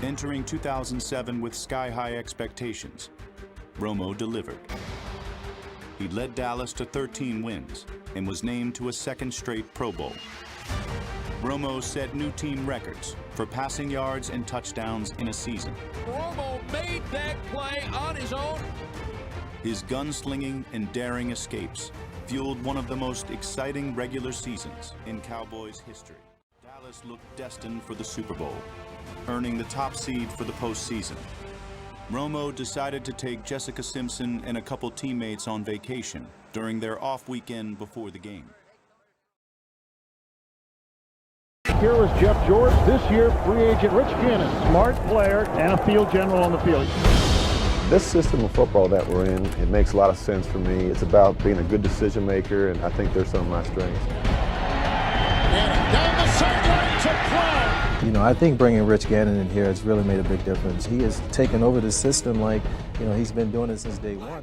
Entering 2007 with sky-high expectations, Romo delivered. He led Dallas to 13 wins and was named to a second straight Pro Bowl. Romo set new team records for passing yards and touchdowns in a season. Romo made that play on his own. His gunslinging and daring escapes fueled one of the most exciting regular seasons in Cowboys history. Dallas looked destined for the Super Bowl, earning the top seed for the postseason. Romo decided to take Jessica Simpson and a couple teammates on vacation during their off weekend before the game. Here was Jeff George, this year free agent Rich Gannon. Smart player and a field general on the field. This system of football that we're in, it makes a lot of sense for me. It's about being a good decision maker, and I think there's some of my strengths. And down the sideline to play. You know, I think bringing Rich Gannon in here has really made a big difference. He has taken over the system like, you know, he's been doing it since day one.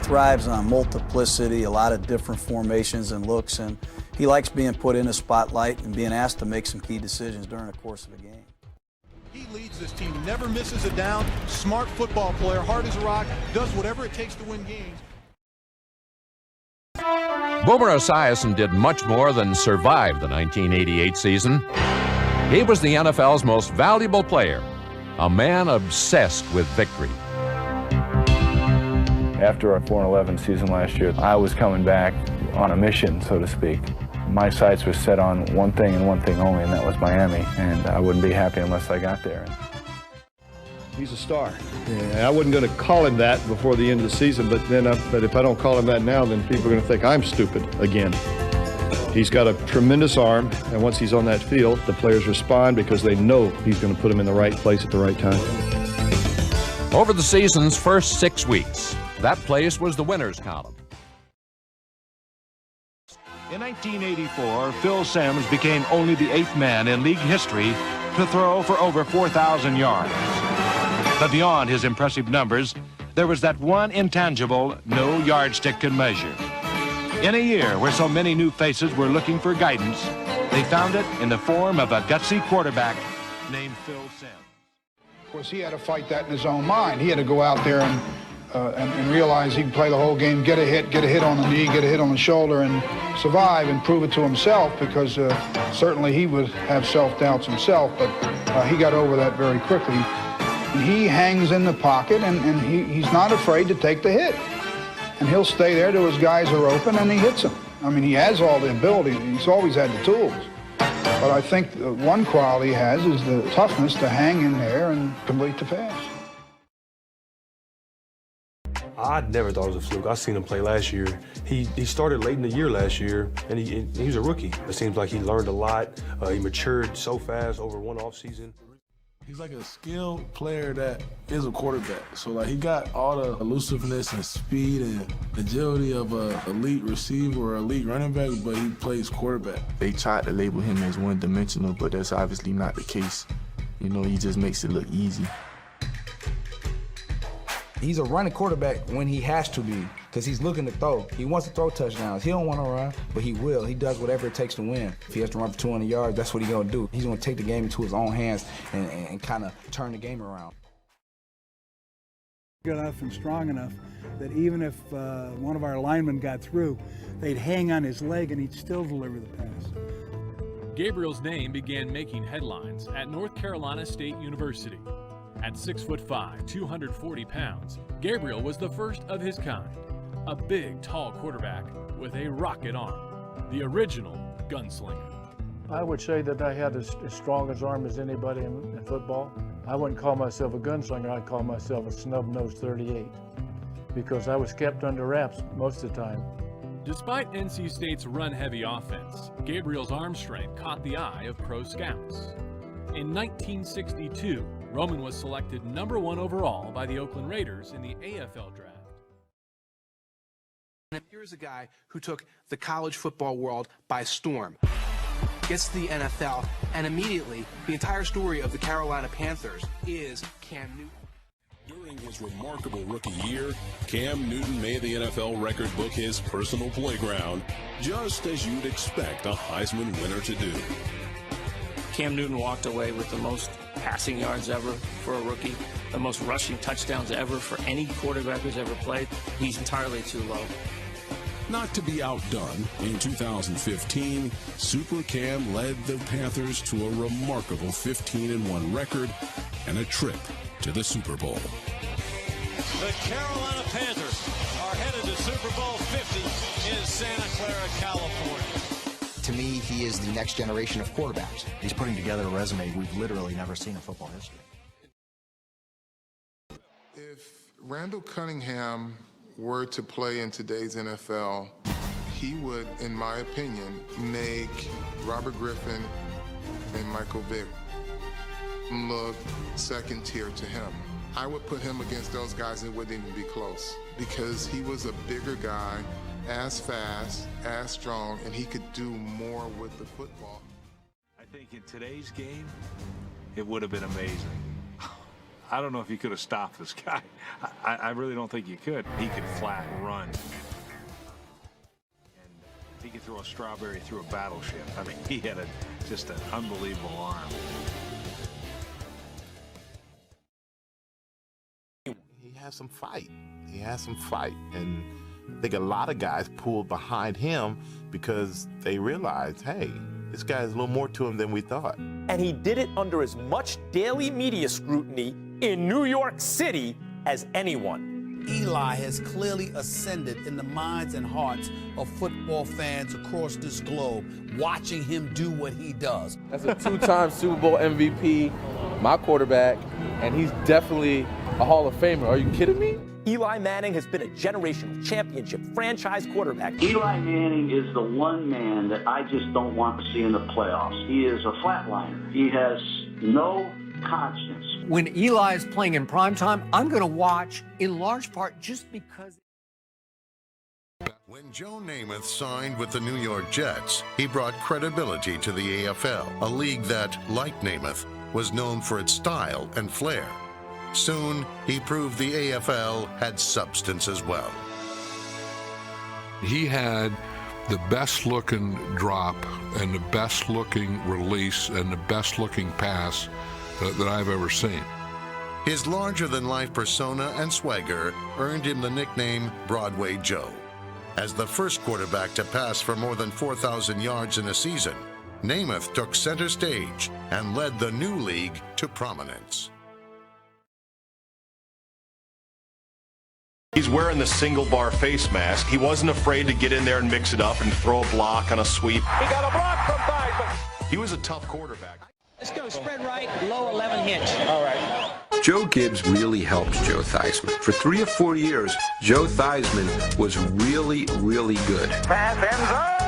Thrives on multiplicity, a lot of different formations and looks, and he likes being put in a spotlight and being asked to make some key decisions during the course of a game. He leads this team, never misses a down, smart football player, hard as a rock, does whatever it takes to win games. Boomer Esiason did much more than survive the 1988 season. He was the NFL's most valuable player, a man obsessed with victory. After our 4-11 season last year, I was coming back on a mission, so to speak. My sights were set on one thing and one thing only, and that was Miami, and I wouldn't be happy unless I got there. He's a star. Yeah, I wasn't going to call him that before the end of the season, but if I don't call him that now, then people are going to think I'm stupid again. He's got a tremendous arm, and once he's on that field, the players respond because they know he's going to put them in the right place at the right time. Over the season's first 6 weeks, that place was the winners' column. In 1984, Phil Simms became only the 8th man in league history to throw for over 4,000 yards. But beyond his impressive numbers, there was that one intangible no yardstick can measure. In a year where so many new faces were looking for guidance, they found it in the form of a gutsy quarterback named Phil Simms. Of course, he had to fight that in his own mind. He had to go out there and realize he can play the whole game, get a hit on the knee, get a hit on the shoulder, and survive and prove it to himself, because certainly he would have self-doubts himself, but he got over that very quickly. He hangs in the pocket, and he's not afraid to take the hit. And he'll stay there till his guys are open, and he hits them. I mean, he has all the ability. He's always had the tools. But I think one quality he has is the toughness to hang in there and complete the pass. I never thought it was a fluke. I seen him play last year. He started late in the year last year, and he was a rookie. It seems like he learned a lot. He matured so fast over one offseason. He's like a skilled player that is a quarterback. So like he got all the elusiveness and speed and agility of an elite receiver or elite running back, but he plays quarterback. They tried to label him as one-dimensional, but that's obviously not the case. You know, he just makes it look easy. He's a running quarterback when he has to be, because he's looking to throw. He wants to throw touchdowns. He don't want to run, but he will. He does whatever it takes to win. If he has to run for 200 yards, that's what he's going to do. He's going to take the game into his own hands and kind of turn the game around. Good enough and strong enough that even if one of our linemen got through, they'd hang on his leg and he'd still deliver the pass. Gabriel's name began making headlines at North Carolina State University. At 6'5", 240 pounds, Gabriel was the first of his kind. A big, tall quarterback with a rocket arm. The original gunslinger. I would say that I had as strong an arm as anybody in football. I wouldn't call myself a gunslinger, I'd call myself a snub-nosed 38, because I was kept under wraps most of the time. Despite NC State's run-heavy offense, Gabriel's arm strength caught the eye of pro scouts. In 1962, Roman was selected #1 overall by the Oakland Raiders in the AFL draft. And here's a guy who took the college football world by storm. Gets to the NFL, and immediately the entire story of the Carolina Panthers is Cam Newton. During his remarkable rookie year, Cam Newton made the NFL record book his personal playground, just as you'd expect a Heisman winner to do. Cam Newton walked away with the most passing yards ever for a rookie, the most rushing touchdowns ever for any quarterback who's ever played. He's entirely too low. Not to be outdone, in 2015, Super Cam led the Panthers to a remarkable 15-1 record and a trip to the Super Bowl. The Carolina Panthers are headed to Super Bowl 50 in Santa Clara, California. To me, he is the next generation of quarterbacks. He's putting together a resume we've literally never seen in football history. If Randall Cunningham were to play in today's NFL, he would, in my opinion, make Robert Griffin and Michael Vick look second tier to him. I would put him against those guys and it wouldn't even be close because he was a bigger guy, as fast, as strong, and he could do more with the football. I think in today's game, it would have been amazing. I don't know if you could have stopped this guy. I really don't think you could. He could flat run. And he could throw a strawberry through a battleship. I mean, he had just an unbelievable arm. He has some fight. He has some fight. And I think a lot of guys pulled behind him because they realized, hey, this guy has a little more to him than we thought. And he did it under as much daily media scrutiny in New York City as anyone. Eli has clearly ascended in the minds and hearts of football fans across this globe, watching him do what he does. That's a two-time Super Bowl MVP, my quarterback, and he's definitely a Hall of Famer. Are you kidding me? Eli Manning has been a generational championship franchise quarterback. Eli Manning is the one man that I just don't want to see in the playoffs. He is a flatliner. He has no conscience. When Eli is playing in primetime, I'm going to watch in large part just because. When Joe Namath signed with the New York Jets, he brought credibility to the AFL, a league that, like Namath, was known for its style and flair. Soon, he proved the AFL had substance as well. He had the best-looking drop and the best-looking release and the best-looking pass that I've ever seen. His larger-than-life persona and swagger earned him the nickname Broadway Joe. As the first quarterback to pass for more than 4,000 yards in a season, Namath took center stage and led the new league to prominence. He's wearing the single bar face mask. He wasn't afraid to get in there and mix it up and throw a block on a sweep. He got a block from Theismann. He was a tough quarterback. Let's go spread right, low 11 hitch. All right. Joe Gibbs really helped Joe Theismann. For 3 or 4 years, Joe Theismann was really, really good. Pass ends up.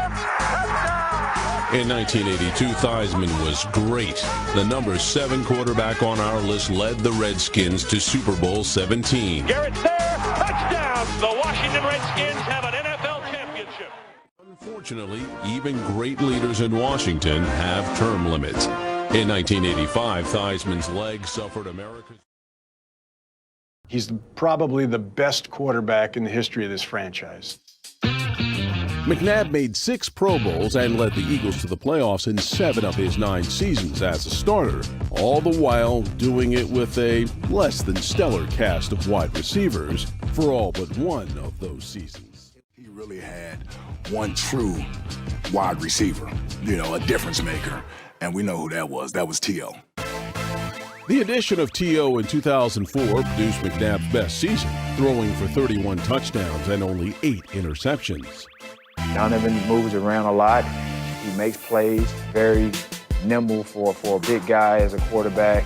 Touchdown. In 1982, Theismann was great. The number 7 quarterback on our list led the Redskins to Super Bowl 17. Garrett's there. Touchdown. The Washington Redskins have an NFL championship. Unfortunately, even great leaders in Washington have term limits. In 1985, Theismann's leg suffered America's... He's probably the best quarterback in the history of this franchise. McNabb made 6 Pro Bowls and led the Eagles to the playoffs in 7 of his 9 seasons as a starter, all the while doing it with a less than stellar cast of wide receivers for all but one of those seasons. He really had one true wide receiver, a difference maker. And we know who that was. That was T.O. The addition of T.O. in 2004 produced McNabb's best season, throwing for 31 touchdowns and only 8 interceptions. Donovan moves around a lot. He makes plays, very nimble for a big guy as a quarterback.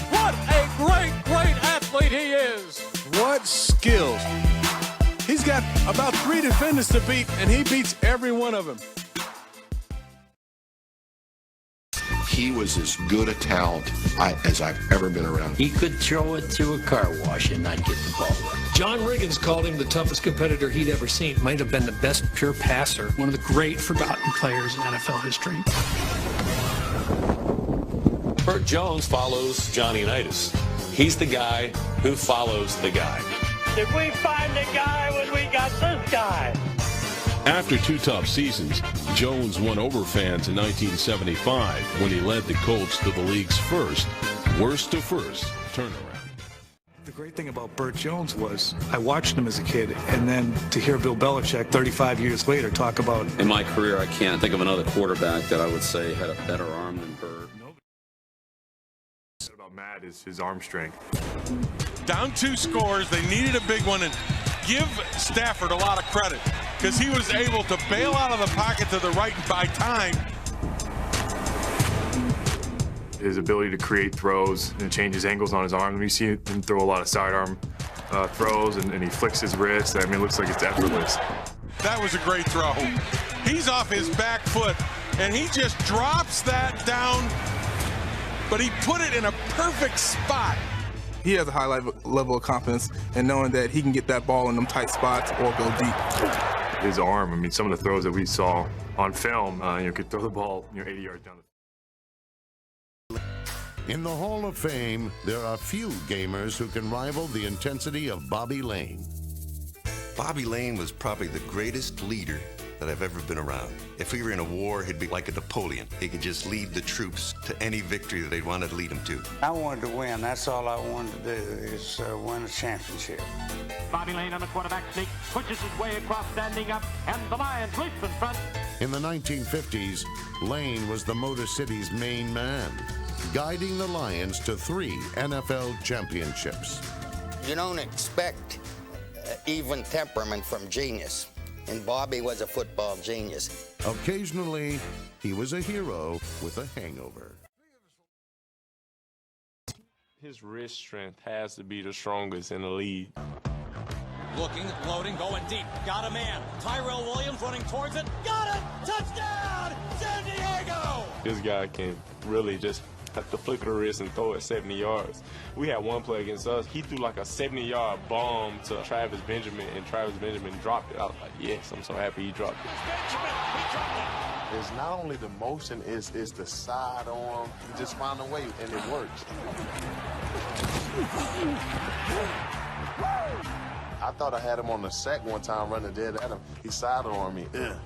What a great athlete he is. What skills. He's got about 3 defenders to beat, and he beats every one of them. He was as good a talent as I've ever been around. He could throw it through a car wash and not get the ball. John Riggins called him the toughest competitor he'd ever seen. Might have been the best pure passer, one of the great forgotten players in NFL history. Burt Jones follows Johnny Unitas. He's the guy who follows the guy. Did we find the guy when we got this guy? After 2 tough seasons, Jones won over fans in 1975 when he led the Colts to the league's first worst-to-first turnaround. The great thing about Burt Jones was I watched him as a kid, and then to hear Bill Belichick 35 years later talk about... In my career, I can't think of another quarterback that I would say had a better arm than Burt. What about Matt is his arm strength. Down 2 scores, they needed a big one, and give Stafford a lot of credit because he was able to bail out of the pocket to the right and buy time. His ability to create throws and change his angles on his arm. You see him throw a lot of sidearm throws, and he flicks his wrist. I mean, it looks like it's effortless. That was a great throw. He's off his back foot, and he just drops that down, but he put it in a perfect spot. He has a high level of confidence in knowing that he can get that ball in them tight spots or go deep. His arm, I mean, some of the throws that we saw on film, could throw the ball 80 yards down the field. In the Hall of Fame, there are few gamers who can rival the intensity of Bobby Lane. Bobby Lane was probably the greatest leader that I've ever been around. If we were in a war, he'd be like a Napoleon. He could just lead the troops to any victory that they wanted to lead them to. I wanted to win. That's all I wanted to do is win a championship. Bobby Lane on the quarterback sneak, pushes his way across, standing up, and the Lions leap in front. In the 1950s, Lane was the Motor City's main man, guiding the Lions to 3 NFL championships. You don't expect even temperament from genius, and Bobby was a football genius. Occasionally, he was a hero with a hangover. His wrist strength has to be the strongest in the league. Looking, loading, going deep. Got a man. Tyrell Williams running towards it. Got it! Touchdown! San Diego! This guy can really just have to flick of the wrist and throw it 70 yards. We had one play against us. He threw like a 70-yard bomb to Travis Benjamin, and Travis Benjamin dropped it. I was like, yes, I'm so happy he dropped it. It's not only the motion, it's the sidearm. He just found a way, and it works. I thought I had him on the sack one time running dead at him. He sidearmed me. Ugh.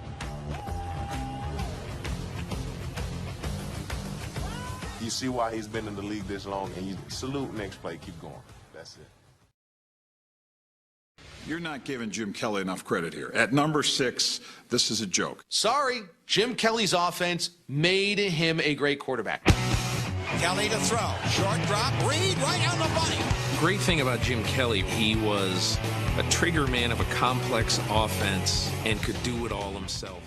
You see why he's been in the league this long, and you salute next play, keep going. That's it. You're not giving Jim Kelly enough credit here. At number 6, this is a joke. Sorry, Jim Kelly's offense made him a great quarterback. Kelly to throw. Short drop. Reed right on the money. Great thing about Jim Kelly, he was a trigger man of a complex offense and could do it all himself.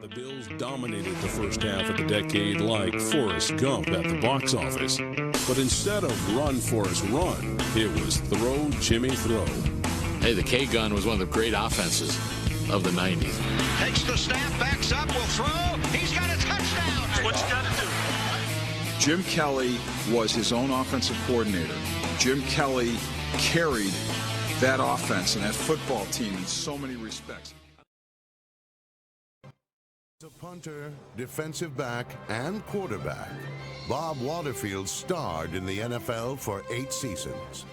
The Bills dominated the first half of the decade like Forrest Gump at the box office. But instead of run, Forrest, run, it was throw, Jimmy, throw. Hey, the K-gun was one of the great offenses of the 90s. Takes the snap, backs up, will throw. He's got a touchdown. That's what you got to do. Jim Kelly was his own offensive coordinator. Jim Kelly carried that offense and that football team in so many respects. As a punter, defensive back, and quarterback, Bob Waterfield starred in the NFL for 8 seasons.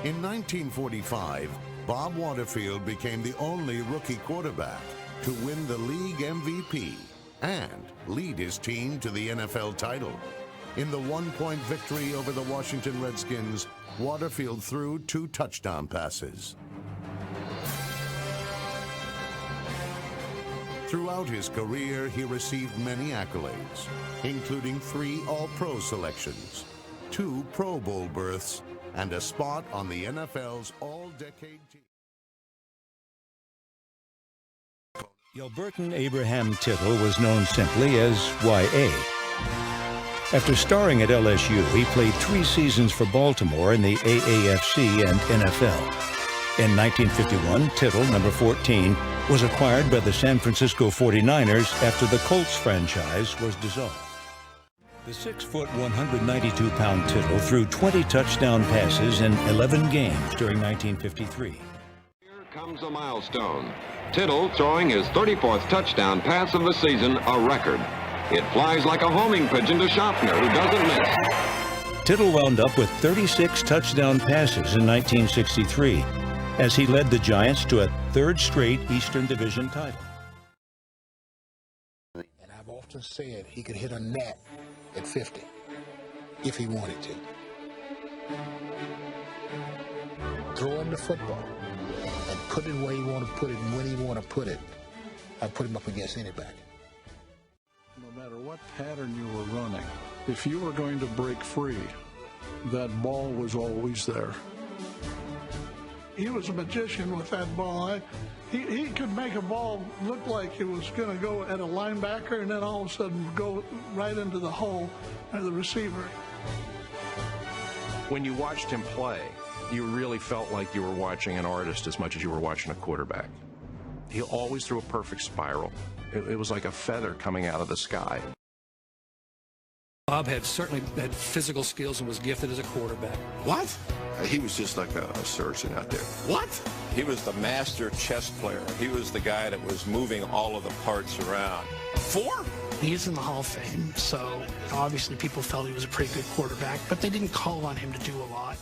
In 1945, Bob Waterfield became the only rookie quarterback to win the league MVP and lead his team to the NFL title. In the 1-point victory over the Washington Redskins, Waterfield threw 2 touchdown passes. Throughout his career, he received many accolades, including 3 All-Pro selections, 2 Pro Bowl berths, and a spot on the NFL's All-Decade team. Yelburton Abraham Tittle was known simply as Y.A. After starring at LSU, he played 3 seasons for Baltimore in the AAFC and NFL. In 1951, Tittle, number 14, was acquired by the San Francisco 49ers after the Colts franchise was dissolved. The 6-foot, 192-pound Tittle threw 20 touchdown passes in 11 games during 1953. Here comes a milestone. Tittle throwing his 34th touchdown pass of the season, a record. It flies like a homing pigeon to Schaffner, who doesn't miss. Tittle wound up with 36 touchdown passes in 1963, as he led the Giants to a 3rd straight Eastern Division title. often said he could hit a net at 50 if he wanted to. Throw him the football and put it where you want to put it and when you want to put it. I'd put him up against anybody. No matter what pattern you were running, if you were going to break free, that ball was always there. He was a magician with that ball. He could make a ball look like it was going to go at a linebacker and then all of a sudden go right into the hole of the receiver. When you watched him play, you really felt like you were watching an artist as much as you were watching a quarterback. He always threw a perfect spiral. It was like a feather coming out of the sky. Bob certainly had physical skills and was gifted as a quarterback. What? He was just like a surgeon out there. What? He was the master chess player. He was the guy that was moving all of the parts around. He's in the Hall of Fame, so obviously people felt he was a pretty good quarterback, but they didn't call on him to do a lot.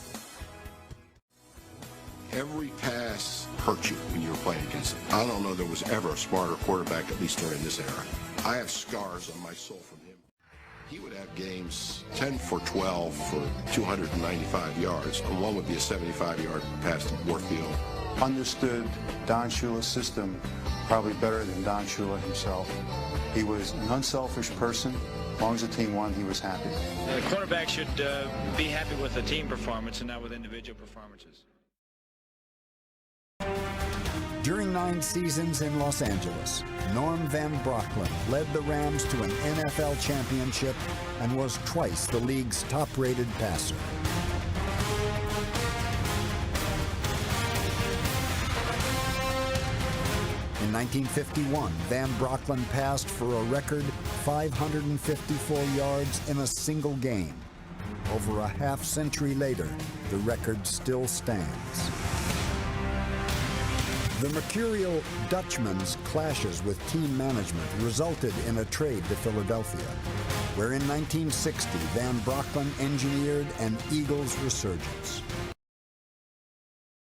Every pass hurt you when you were playing against him. I don't know there was ever a smarter quarterback, at least during this era. I have scars on my soul from him. He would have games 10 for 12 for 295 yards, and one would be a 75-yard pass to Warfield. Understood Don Shula's system probably better than Don Shula himself. He was an unselfish person. As long as the team won, he was happy. The quarterback should be happy with the team performance and not with individual performances. During 9 seasons in Los Angeles, Norm Van Brocklin led the Rams to an NFL championship and was twice the league's top-rated passer. In 1951, Van Brocklin passed for a record 554 yards in a single game. Over a half-century later, the record still stands. The mercurial Dutchman's clashes with team management resulted in a trade to Philadelphia, where in 1960, Van Brocklin engineered an Eagles resurgence.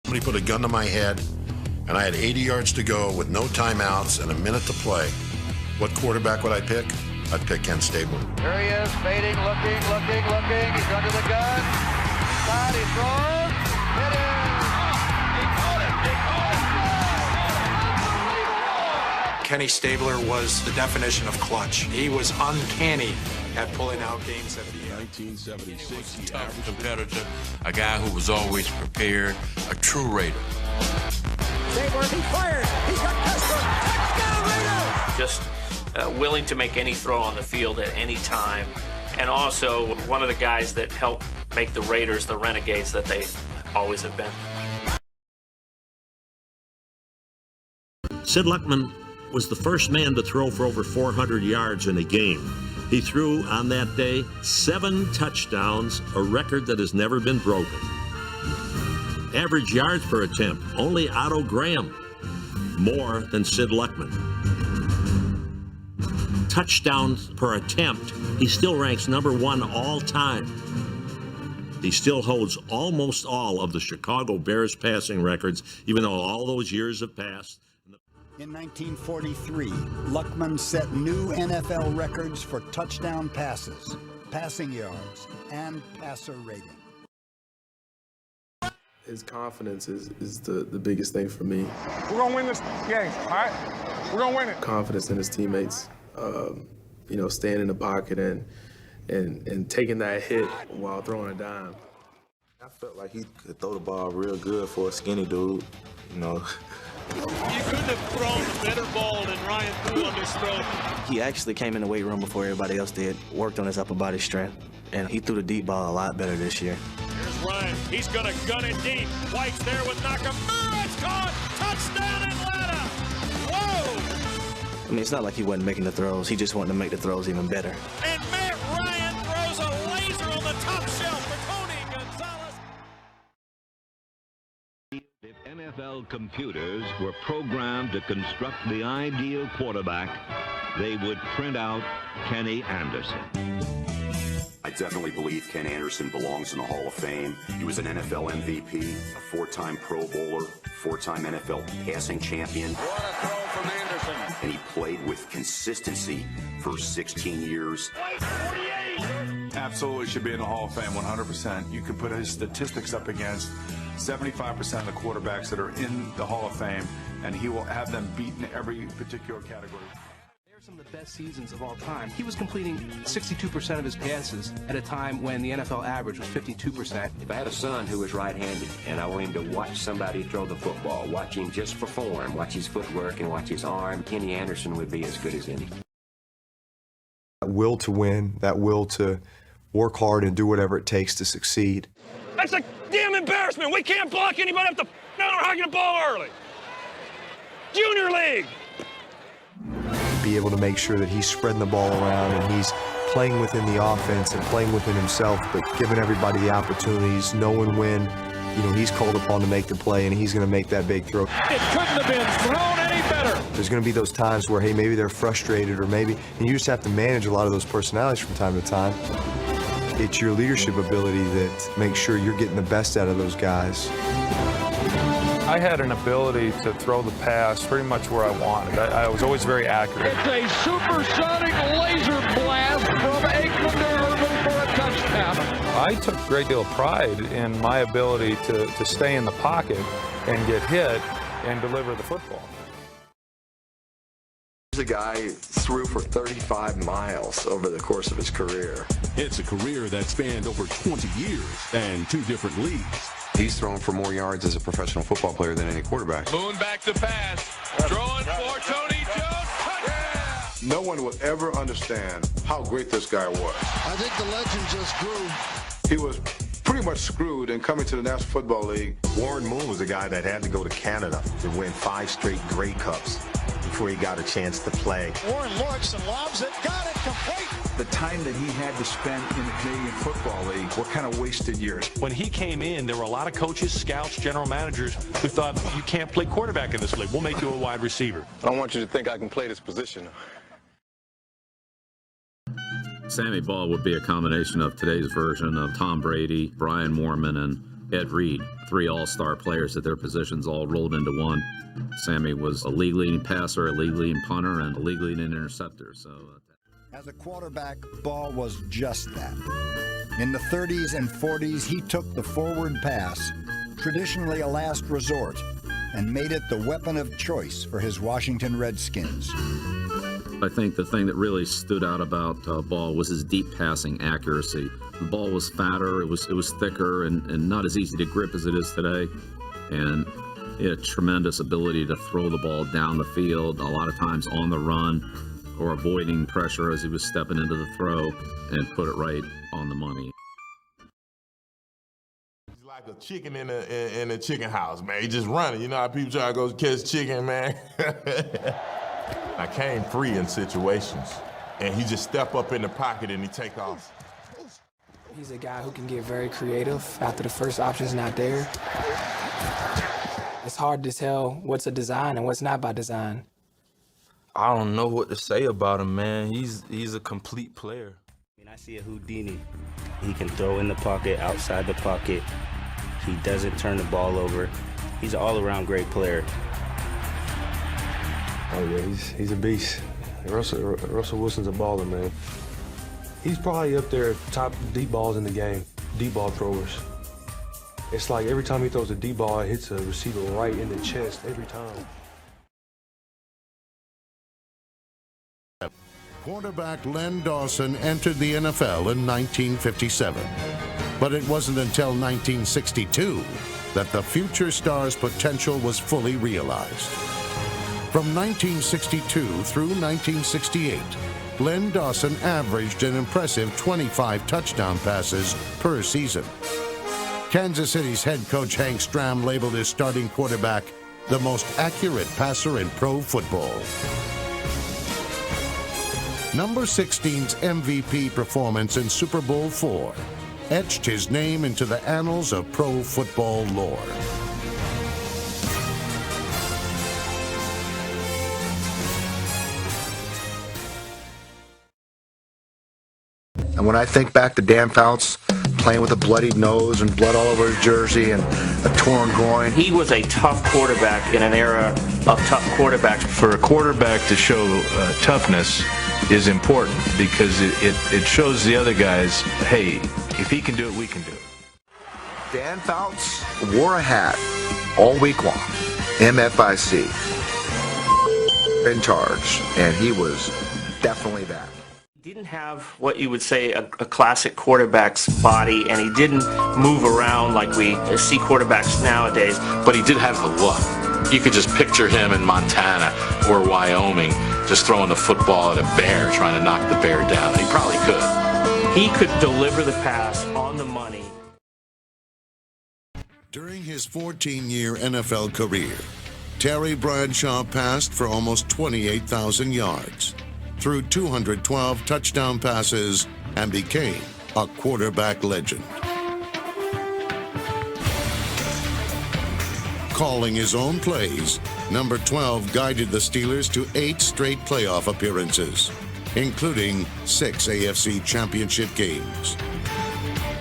Somebody put a gun to my head, and I had 80 yards to go with no timeouts and a minute to play. What quarterback would I pick? I'd pick Ken Stabler. There he is, fading, looking. He's under the gun. Side, he throws. Hit it. He caught it. Kenny Stabler was the definition of clutch. He was uncanny at pulling out games at the end. 1976, he tough competitor, a guy who was always prepared, a true Raider. Stabler, he fires. He's got Castro. Touchdown, Raiders! Just willing to make any throw on the field at any time, and also one of the guys that helped make the Raiders the renegades that they always have been. Sid Luckman was the first man to throw for over 400 yards in a game. He threw on that day 7 touchdowns, a record that has never been broken. Average yards per attempt, only Otto Graham, more than Sid Luckman. Touchdowns per attempt, he still ranks #1 all time. He still holds almost all of the Chicago Bears passing records, even though all those years have passed. In 1943, Luckman set new NFL records for touchdown passes, passing yards, and passer rating. His confidence is the biggest thing for me. We're going to win this game, all right? We're going to win it. Confidence in his teammates, staying in the pocket and taking that hit while throwing a dime. I felt like he could throw the ball real good for a skinny dude, You couldn't have thrown a better ball than Ryan threw on this throw. He actually came in the weight room before everybody else did, worked on his upper body strength, and he threw the deep ball a lot better this year. Here's Ryan. He's going to gun it deep. White's there with Nakamura. It's caught. Touchdown Atlanta. Whoa! I mean, it's not like he wasn't making the throws. He just wanted to make the throws even better. And Matt Ryan throws a laser on the top shelf for Tony Gonzalez. If NFL computers were programmed to construct the ideal quarterback, they would print out Kenny Anderson. I definitely believe Ken Anderson belongs in the Hall of Fame. He was an NFL MVP, a 4-time Pro Bowler, 4-time NFL passing champion. What a throw from Anderson. and he played with consistency for 16 years. Absolutely should be in the Hall of Fame, 100%. You could put his statistics up against 75% of the quarterbacks that are in the Hall of Fame, and he will have them beaten in every particular category. They're some of the best seasons of all time. He was completing 62% of his passes at a time when the NFL average was 52%. If I had a son who was right-handed and I wanted him to watch somebody throw the football, watch him just perform, watch his footwork and watch his arm, Kenny Anderson would be as good as any. That will to win, that will to work hard and do whatever it takes to succeed. That's a damn embarrassment. We can't block anybody up the down or hugging the ball early. Junior league. Be able to make sure that he's spreading the ball around and he's playing within the offense and playing within himself, but giving everybody the opportunities, knowing when, he's called upon to make the play and he's going to make that big throw. It couldn't have been thrown any better. There's going to be those times where, hey, maybe they're frustrated or and you just have to manage a lot of those personalities from time to time. It's your leadership ability that makes sure you're getting the best out of those guys. I had an ability to throw the pass pretty much where I wanted. I was always very accurate. It's a supersonic laser blast from Aikman to Irvin for a touchdown. I took a great deal of pride in my ability to stay in the pocket and get hit and deliver the football. The guy threw for 35 miles over the course of his career. It's a career that spanned over 20 years and 2 different leagues. He's thrown for more yards as a professional football player than any quarterback. Moon back to pass. Throwing for Tony Jones. Touchdown! No one will ever understand how great this guy was. I think the legend just grew. He was pretty much screwed in coming to the National Football League. Warren Moon was a guy that had to go to Canada to win 5 straight Grey Cups before he got a chance to play. Warren looks and lobs it, got it complete. The time that he had to spend in the Canadian Football League were kind of wasted years. When he came in, there were a lot of coaches, scouts, general managers who thought, you can't play quarterback in this league. We'll make you a wide receiver. I don't want you to think I can play this position. Sammy Ball would be a combination of today's version of Tom Brady, Brian Moorman, and Ed Reed, 3 all-star players at their positions all rolled into one. Sammy was a league-leading passer, a league-leading punter, and a league-leading interceptor. As a quarterback, Ball was just that. In the 30s and 40s, he took the forward pass, traditionally a last resort, and made it the weapon of choice for his Washington Redskins. I think the thing that really stood out about Ball was his deep passing accuracy. The ball was fatter, it was thicker, and not as easy to grip as it is today. And he had a tremendous ability to throw the ball down the field, a lot of times on the run, or avoiding pressure as he was stepping into the throw, and put it right on the money. He's like a chicken in a chicken house, man. He just running. You know how people try to go catch chicken, man? I came free in situations, and he just step up in the pocket and he take off. He's a guy who can get very creative after the first option's not there. It's hard to tell what's a design and what's not by design. I don't know what to say about him, man. He's a complete player. I see a Houdini. He can throw in the pocket, outside the pocket. He doesn't turn the ball over. He's an all-around great player. Oh yeah, he's a beast. Russell Wilson's a baller, man. He's probably up there top deep balls in the game, deep ball throwers. It's like every time he throws a deep ball, it hits a receiver right in the chest every time. Quarterback Len Dawson entered the NFL in 1957. But it wasn't until 1962 that the future star's potential was fully realized. From 1962 through 1968, Len Dawson averaged an impressive 25 touchdown passes per season. Kansas City's head coach Hank Stram labeled his starting quarterback the most accurate passer in pro football. Number 16's MVP performance in Super Bowl IV etched his name into the annals of pro football lore. And when I think back to Dan Fouts playing with a bloodied nose and blood all over his jersey and a torn groin. He was a tough quarterback in an era of tough quarterbacks. For a quarterback to show toughness is important because it shows the other guys, hey, if he can do it, we can do it. Dan Fouts wore a hat all week long. MFIC in charge, and he was definitely that. Didn't have what you would say a classic quarterback's body, and he didn't move around like we see quarterbacks nowadays. But he did have the look. You could just picture him in Montana or Wyoming just throwing the football at a bear, trying to knock the bear down. He probably could. He could deliver the pass on the money. During his 14-year NFL career, Terry Bradshaw passed for almost 28,000 yards, threw 212 touchdown passes, and became a quarterback legend. Calling his own plays, number 12 guided the Steelers to 8 straight playoff appearances, including 6 AFC championship games.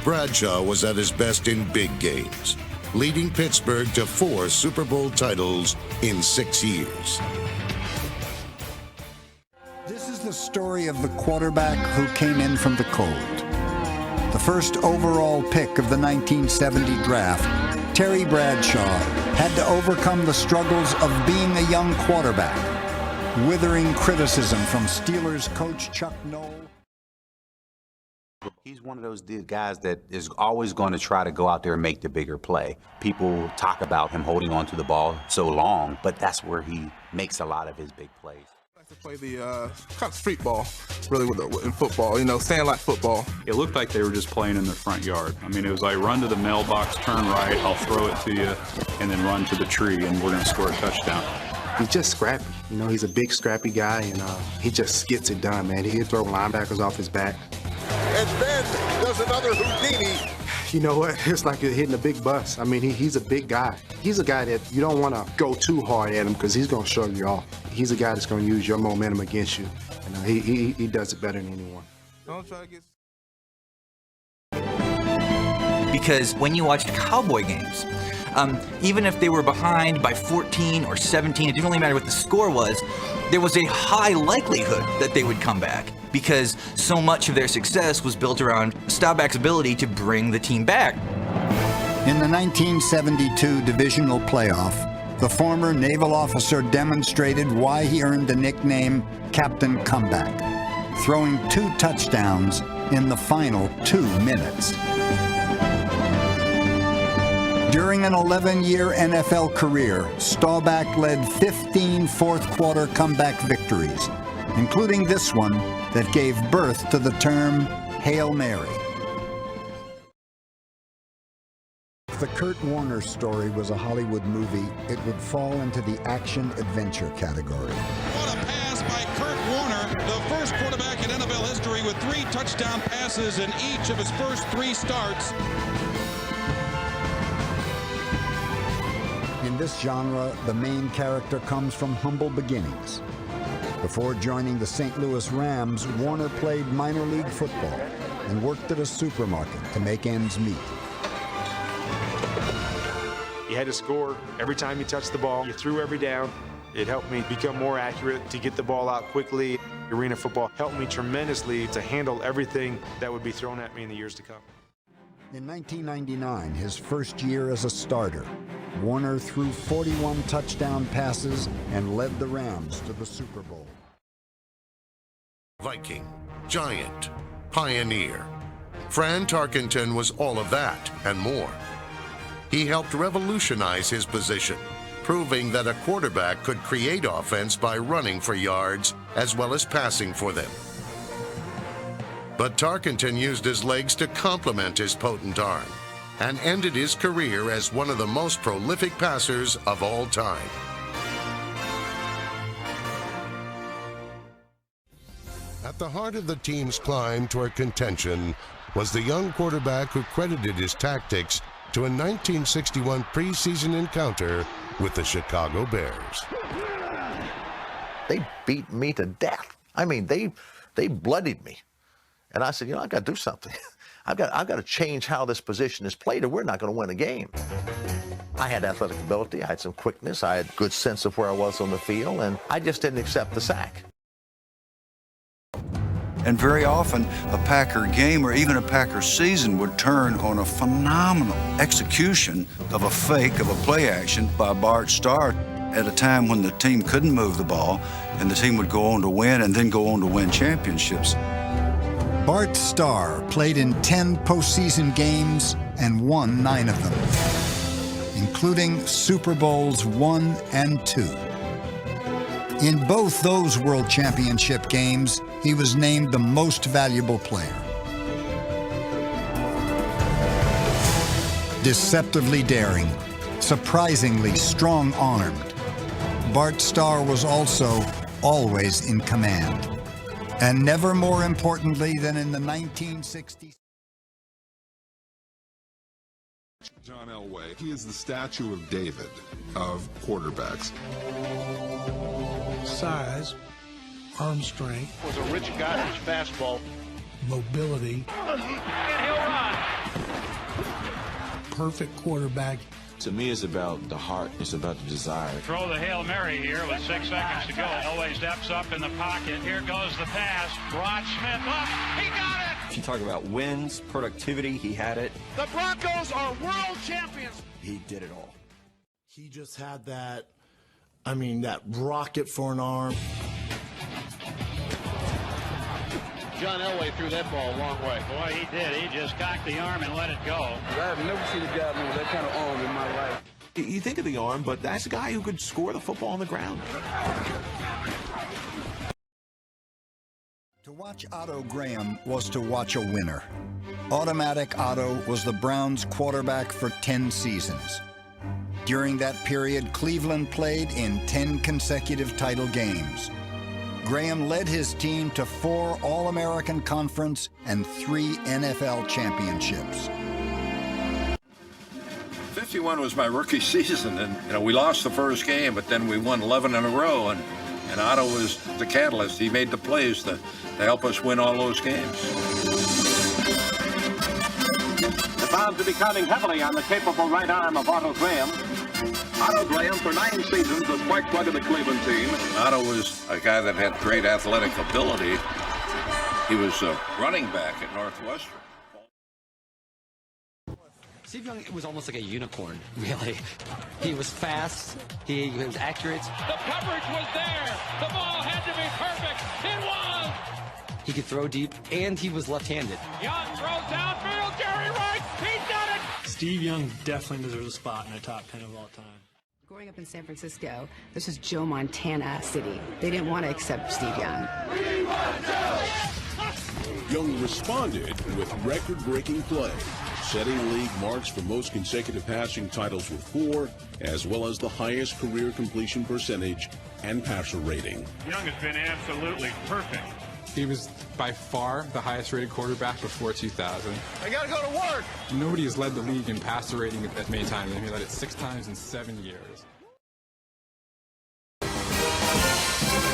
Bradshaw was at his best in big games, leading Pittsburgh to 4 Super Bowl titles in 6 years. This is the story of the quarterback who came in from the cold. The first overall pick of the 1970 draft, Terry Bradshaw had to overcome the struggles of being a young quarterback, withering criticism from Steelers coach Chuck Noll. He's one of those guys that is always going to try to go out there and make the bigger play. People talk about him holding on to the ball so long, but that's where he makes a lot of his big plays. I like to play the kind of street ball, really, in football, sandlot football. It looked like they were just playing in their front yard. I mean, it was like run to the mailbox, turn right, I'll throw it to you, and then run to the tree, and we're going to score a touchdown. He's just scrappy. He's a big, scrappy guy, and he just gets it done, man. He can throw linebackers off his back. And then does another Houdini. You know what? It's like you're hitting a big bus. I mean, he's a big guy. He's a guy that you don't want to go too hard at him because he's going to shrug you off. He's a guy that's going to use your momentum against you. And he does it better than anyone. Don't try to get... Because when you watched Cowboy games, even if they were behind by 14 or 17, it didn't really matter what the score was, there was a high likelihood that they would come back because so much of their success was built around Staubach's ability to bring the team back. In the 1972 divisional playoff, the former naval officer demonstrated why he earned the nickname Captain Comeback, throwing 2 touchdowns in the final 2 minutes. During an 11-year NFL career, Staubach led 15 fourth-quarter comeback victories, including this one that gave birth to the term Hail Mary. If the Kurt Warner story was a Hollywood movie, it would fall into the action-adventure category. What a pass by Kurt Warner, the first quarterback in NFL history with 3 touchdown passes in each of his first 3 starts. In this genre, the main character comes from humble beginnings. Before joining the St. Louis Rams, Warner played minor league football and worked at a supermarket to make ends meet. You had to score every time you touched the ball. You threw every down. It helped me become more accurate, to get the ball out quickly. Arena football helped me tremendously to handle everything that would be thrown at me in the years to come. In 1999, his first year as a starter, Warner threw 41 touchdown passes and led the Rams to the Super Bowl. Viking, giant, pioneer. Fran Tarkenton was all of that and more. He helped revolutionize his position, proving that a quarterback could create offense by running for yards as well as passing for them. But Tarkenton used his legs to complement his potent arm and ended his career as one of the most prolific passers of all time. At the heart of the team's climb toward contention was the young quarterback who credited his tactics to a 1961 preseason encounter with the Chicago Bears. They beat me to death. I mean, they bloodied me. And I said, I got to do something. I've got to change how this position is played, or we're not going to win a game. I had athletic ability, I had some quickness, I had good sense of where I was on the field, and I just didn't accept the sack. And very often, a Packer game or even a Packer season would turn on a phenomenal execution of a fake of a play action by Bart Starr at a time when the team couldn't move the ball, and the team would go on to win and then go on to win championships. Bart Starr played in 10 postseason games and won 9 of them, including Super Bowls I and II. In both those World Championship games, he was named the most valuable player. Deceptively daring, surprisingly strong-armed, Bart Starr was also always in command. And never more importantly than in the 1960s. John Elway, he is the statue of David of quarterbacks. Size, arm strength. Was a rich guy with his fastball. Mobility. And he'll run. Perfect quarterback. To me, it's about the heart. It's about the desire. Throw the Hail Mary here with 6 seconds to go. Elway steps up in the pocket. Here goes the pass. Rod Smith up. He got it! If you talk about wins, productivity, he had it. The Broncos are world champions. He did it all. He just had that, that rocket for an arm. John Elway threw that ball a long way. Boy, he did. He just cocked the arm and let it go. I've never seen a guy move that kind of arm in my life. You think of the arm, but that's a guy who could score the football on the ground. To watch Otto Graham was to watch a winner. Automatic Otto was the Browns' quarterback for 10 seasons. During that period, Cleveland played in 10 consecutive title games. Graham led his team to 4 All-American Conference and 3 NFL championships. 51 was my rookie season, and we lost the first game, but then we won 11 in a row, and Otto was the catalyst. He made the plays to help us win all those games. The bound to be counting heavily on the capable right arm of Otto Graham. Otto Graham, for 9 seasons, was spark plug of the Cleveland team. Otto was a guy that had great athletic ability. He was a running back at Northwestern. Steve Young was almost like a unicorn, really. He was fast, he was accurate. The coverage was there. The ball had to be perfect. It was. He could throw deep, and he was left-handed. Young throws downfield. Jerry Rice, he's done it. Steve Young definitely deserves a spot in the top 10 of all time. Growing up in San Francisco, this was Joe Montana City. They didn't want to accept Steve Young. Young responded with record-breaking play, setting league marks for most consecutive passing titles with 4, as well as the highest career completion percentage and passer rating. Young has been absolutely perfect. He was by far the highest rated quarterback before 2000. I gotta go to work. Nobody has led the league in passer rating at many times. He led it 6 times in 7 years.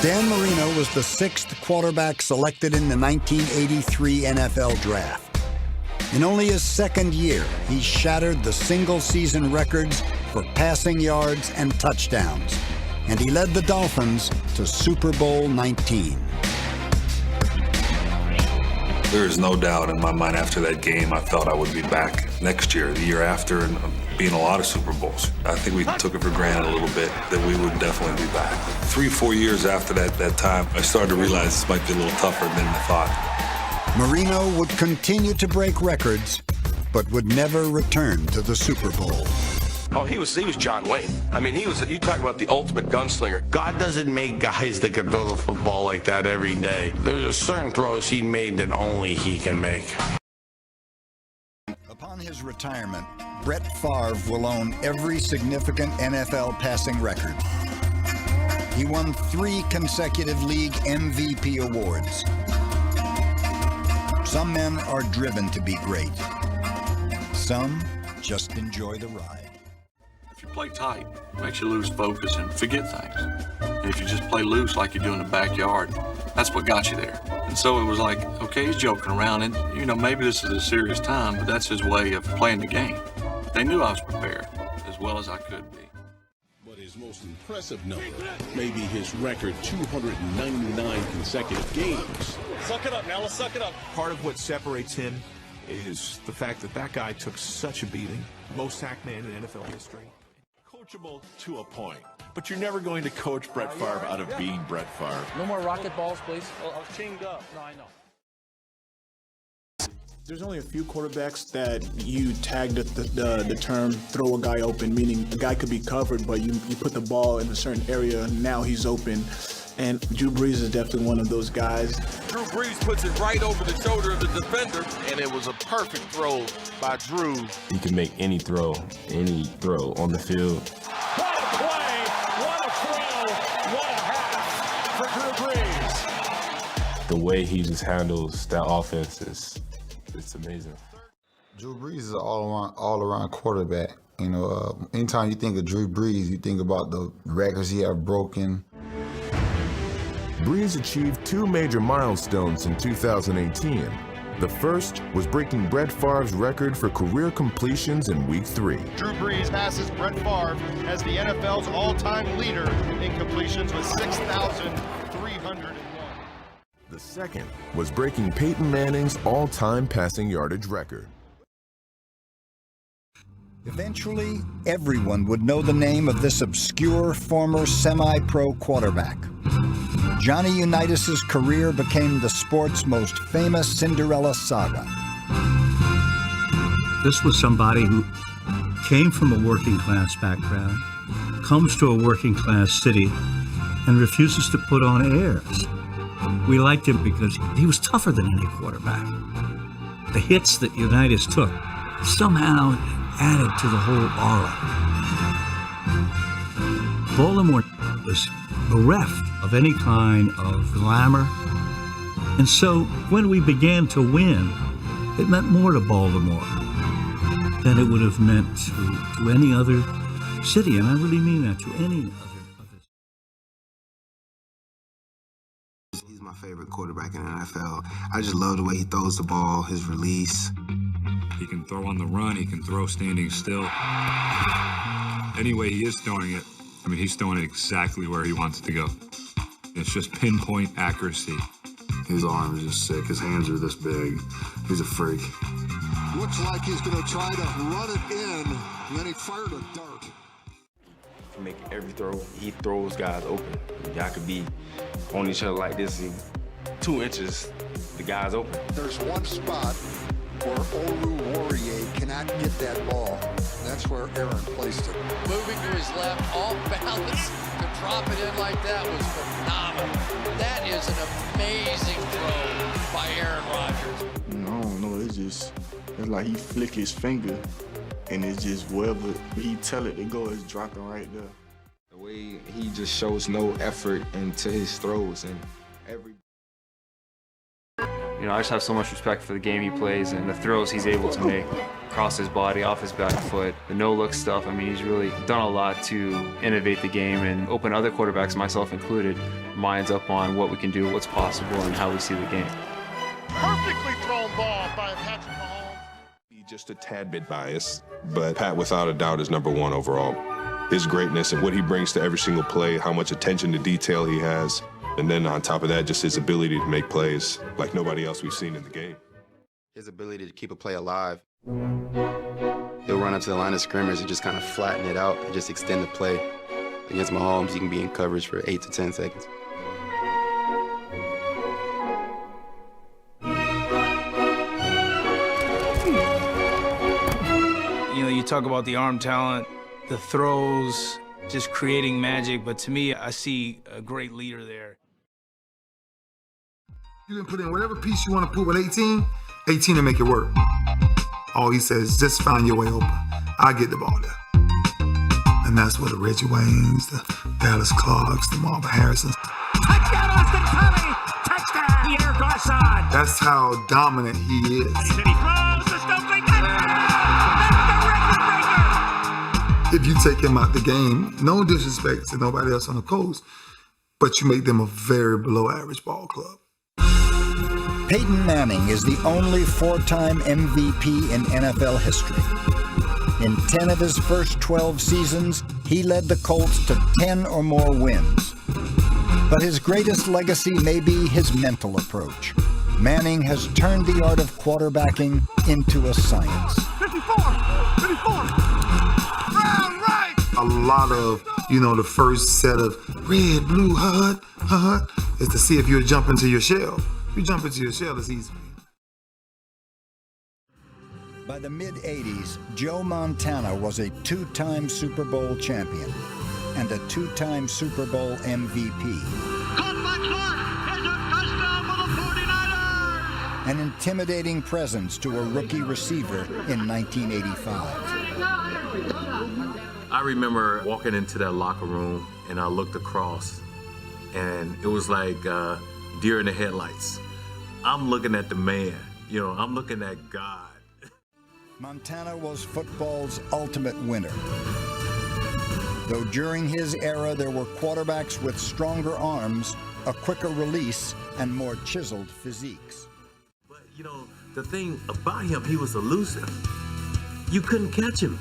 Dan Marino was the 6th quarterback selected in the 1983 NFL Draft. In only his 2nd year, he shattered the single-season records for passing yards and touchdowns, and he led the Dolphins to Super Bowl 19. There is no doubt in my mind after that game, I felt I would be back next year, the year after, and be in a lot of Super Bowls. I think we took it for granted a little bit that we would definitely be back. 3-4 years after that time, I started to realize this might be a little tougher than I thought. Marino would continue to break records, but would never return to the Super Bowl. Oh, he was John Wayne. You talk about the ultimate gunslinger. God doesn't make guys that can throw the football like that every day. There's a certain throws he made that only he can make. Upon his retirement, Brett Favre will own every significant NFL passing record. He won 3 consecutive league MVP awards. Some men are driven to be great. Some just enjoy the ride. If you play tight, it makes you lose focus and forget things. If you just play loose like you do in the backyard, that's what got you there. And so it was like, okay, he's joking around, and you know, maybe this is a serious time, but that's his way of playing the game. They knew I was prepared as well as I could be. But his most impressive number may be his record 299 consecutive games. Suck it up now, let's suck it up. Part of what separates him is the fact that that guy took such a beating. Most sacked man in NFL history. Coachable to a point, but you're never going to coach Brett Favre out of being Brett Favre. No more rocket balls, please. Oh, I was chinged up. No, I know. There's only a few quarterbacks that you tagged the term throw a guy open, meaning the guy could be covered, but you put the ball in a certain area, and now he's open. And Drew Brees is definitely one of those guys. Drew Brees puts it right over the shoulder of the defender, and it was a perfect throw by Drew. He can make any throw on the field. What a play, what a throw, what a half for Drew Brees. The way he just handles that offense it's amazing. Drew Brees is an all-around quarterback. You know, anytime you think of Drew Brees, you think about the records he have broken. Brees achieved two major milestones in 2018. The first was breaking Brett Favre's record for career completions in Week 3. Drew Brees passes Brett Favre as the NFL's all-time leader in completions with 6,301. The second was breaking Peyton Manning's all-time passing yardage record. Eventually, everyone would know the name of this obscure former semi-pro quarterback. Johnny Unitas' career became the sport's most famous Cinderella saga. This was somebody who came from a working class background, comes to a working class city, and refuses to put on airs. We liked him because he was tougher than any quarterback. The hits that Unitas took somehow added to the whole aura. Baltimore was bereft of any kind of glamour. And so when we began to win, it meant more to Baltimore than it would have meant to any other city. And I really mean that, to any other. He's my favorite quarterback in the NFL. I just love the way he throws the ball, his release. He can throw on the run, he can throw standing still. Any way he is throwing it, I mean, he's throwing it exactly where he wants it to go. It's just pinpoint accuracy. His arm is just sick. His hands are this big. He's a freak. Looks like he's going to try to run it in, and then he fired a dart. To make every throw, he throws guys open. Y'all could be on each other like this, and 2 inches, the guy's open. There's one spot where Oru Warrior cannot get that ball. That's where Aaron placed it. Moving to his left, off balance, to drop it in like that was phenomenal. That is an amazing throw by Aaron Rodgers. I don't know, it's like he flick his finger, and it's just wherever he tell it to go, it's dropping right there. The way he just shows no effort into his throws, and every... You know, I just have so much respect for the game he plays and the throws he's able to make across his body, off his back foot, the no-look stuff. I mean, he's really done a lot to innovate the game and open other quarterbacks, myself included, minds up on what we can do, what's possible, and how we see the game. Perfectly thrown ball by Patrick Mahomes. He's just a tad bit biased, but Pat, without a doubt, is number one overall. His greatness and what he brings to every single play, how much attention to detail he has. And then on top of that, just his ability to make plays like nobody else we've seen in the game. His ability to keep a play alive. He'll run up to the line of scrimmage and just kind of flatten it out and just extend the play. Against Mahomes, he can be in coverage for 8 to 10 seconds. You know, you talk about the arm talent, the throws, just creating magic, but to me, I see a great leader there. You can put in whatever piece you want to put with 18 to make it work. All he says is just find your way open. I'll get the ball there. And that's what the Reggie Waynes, the Dallas Clarks, the Marvin Harrisons. Touchdown, Austin Collie! Touchdown, Pierre Garçon! That's how dominant he is. And he throws to Stokely. That's the record breaker! If you take him out the game, no disrespect to nobody else on the coast, but you make them a very below average ball club. Peyton Manning is the only four-time MVP in NFL history. In 10 of his first 12 seasons, he led the Colts to 10 or more wins. But his greatest legacy may be his mental approach. Manning has turned the art of quarterbacking into a science. 54! Round right! A lot of, the first set of red, blue, hut, is to see if you'll jump into your shell. If you jump into your shell, it's easy. By the mid-'80s, Joe Montana was a two-time Super Bowl champion and a two-time Super Bowl MVP. An intimidating presence to a rookie receiver in 1985. I remember walking into that locker room and I looked across and it was like deer in the headlights. I'm looking at the man, I'm looking at God. Montana was football's ultimate winner. Though during his era there were quarterbacks with stronger arms, a quicker release, and more chiseled physiques. But the thing about him, he was elusive. You couldn't catch him.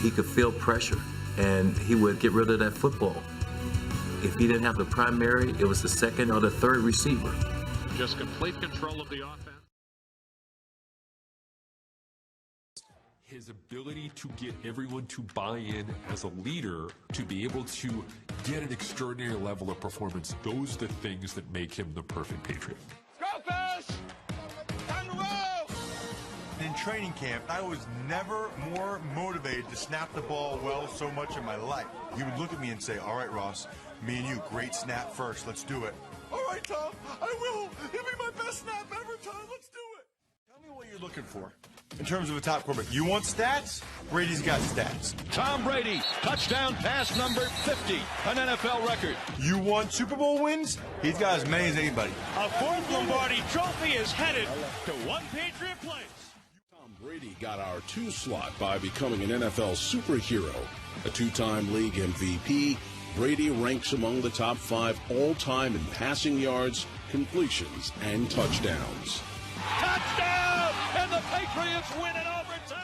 He could feel pressure and he would get rid of that football. If he didn't have the primary, it was the second or the third receiver. Just complete control of the offense. His ability to get everyone to buy in as a leader, to be able to get an extraordinary level of performance, those are the things that make him the perfect Patriot. Go, Coach! Time to roll! In training camp, I was never more motivated to snap the ball well so much in my life. He would look at me and say, all right, Ross, me and you, great snap first, let's do it. All right, Tom, I will. It'll be my best snap ever, Tom, let's do it. Tell me what you're looking for. In terms of a top quarterback, you want stats? Brady's got stats. Tom Brady, touchdown pass number 50, an NFL record. You want Super Bowl wins? He's got as many as anybody. A fourth Lombardi trophy is headed to one Patriot place. Tom Brady got our 2 slot by becoming an NFL superhero. A 2-time league MVP, Brady ranks among the top 5 all-time in passing yards, completions, and touchdowns. Touchdown! And the Patriots win in overtime!